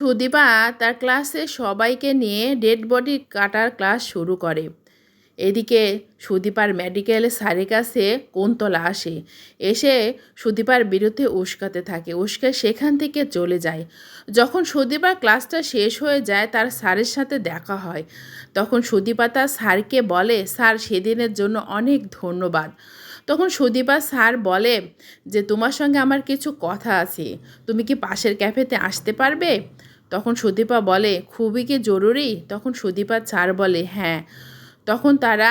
সুদীপা তার ক্লাসে সবাইকে নিয়ে ডেড বডি কাটার ক্লাস শুরু করে। এদিকে সুদীপার মেডিকেল স্যারের কাছে কুন্তলা আসে, এসে সুদীপার বিরুদ্ধে উস্কাতে থাকে, উস্কে সেখান থেকে চলে যায়। যখন সুদীপার ক্লাসটা শেষ হয়ে যায় তার স্যারের সাথে দেখা হয়, তখন সুদীপা তার স্যারকে বলে, স্যার সেদিনের জন্য অনেক ধন্যবাদ। তখন সুদীপা স্যার বলে যে তোমার সঙ্গে আমার কিছু কথা আছে, তুমি কি পাশের ক্যাফেতে আসতে পারবে? তখন সুদীপা বলে খুবই কি জরুরি? তখন সুদীপা স্যার বলে হ্যাঁ। তখন তারা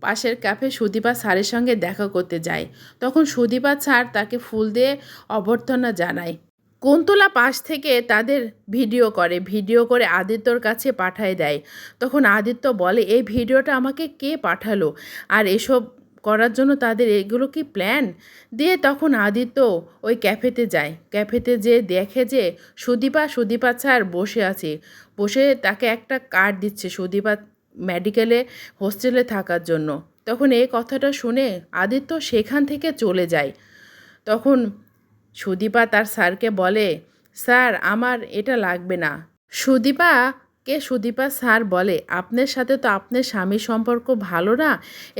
পাশের ক্যাফে সুদীপা স্যারের সঙ্গে দেখা করতে যায়। তখন সুদীপা স্যার তাকে ফুল দিয়ে অভ্যর্থনা জানায়। কুন্তলা পাশ থেকে তাদের ভিডিও করে আদিত্যর কাছে পাঠায় দেয়। তখন আদিত্য বলে এই ভিডিওটা আমাকে কে পাঠালো, আর এসব করার জন্য তাদের এগুলো কি প্ল্যান? দিয়ে তখন আদিত্য ওই ক্যাফেতে যায়। ক্যাফেতে যেয়ে দেখে যে সুদীপা স্যার বসে আছে, বসে তাকে একটা কার্ড দিচ্ছে সুদীপা মেডিকেলে হোস্টেলে থাকার জন্য। তখন এই কথাটা শুনে আদিত্য সেখান থেকে চলে যায়। তখন সুদীপা তার স্যারকে বলে, স্যার আমার এটা লাগবে না। সুদীপা স্যার বলে আপনার সাথে তো আপনার স্বামীর সম্পর্ক ভালো না,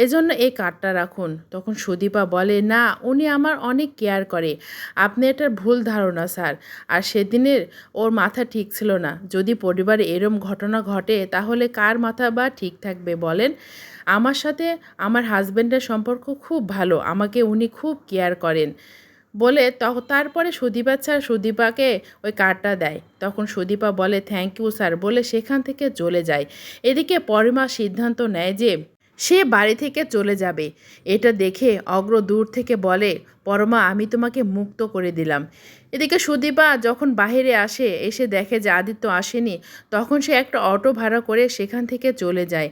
এজন্য এই কার্ডটা রাখুন। তখন সুদীপা বলে না, উনি আমার অনেক কেয়ার করে, আপনি এটার ভুল ধারণা স্যার। আর সেদিনের ওর মাথা ঠিক ছিল না, যদি পরিবারে এরম ঘটনা ঘটে তাহলে কার মাথা বা ঠিক থাকবে বলেন? আমার সাথে আমার হাজব্যান্ডের সম্পর্ক খুব ভালো, আমাকে উনি খুব কেয়ার করেন বলে তারপরে সুদীপা স্যার সুদীপাকে ওই কার্ডটা দেয়। তখন সুদীপা বলে থ্যাংক ইউ স্যার বলে সেখান থেকে চলে যায়। এদিকে পরিমা সিদ্ধান্ত নেয় যে সে বাড়ি থেকে চলে যাবে। এটা দেখে অগ্র দূর থেকে বলে, পরমা আমি তোমাকে মুক্ত করে দিলাম। এদিকে সুদীপা যখন বাইরে আসে, এসে দেখে যে আদিত্য আসেনি, তখন সে একটা অটো ভাড়া করে সেখান থেকে চলে যায়।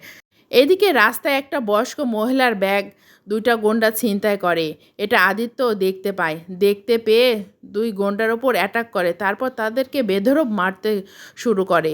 এদিকে রাস্তায় একটা বয়স্ক মহিলার ব্যাগ দুইটা গুন্ডা ছিনতাই করে। এটা আদিত্য দেখতে পায়, দেখতে পেয়ে দুই গুন্ডার ওপর অ্যাটাক করে, তারপর তাদেরকে বেধড়ক মারতে শুরু করে।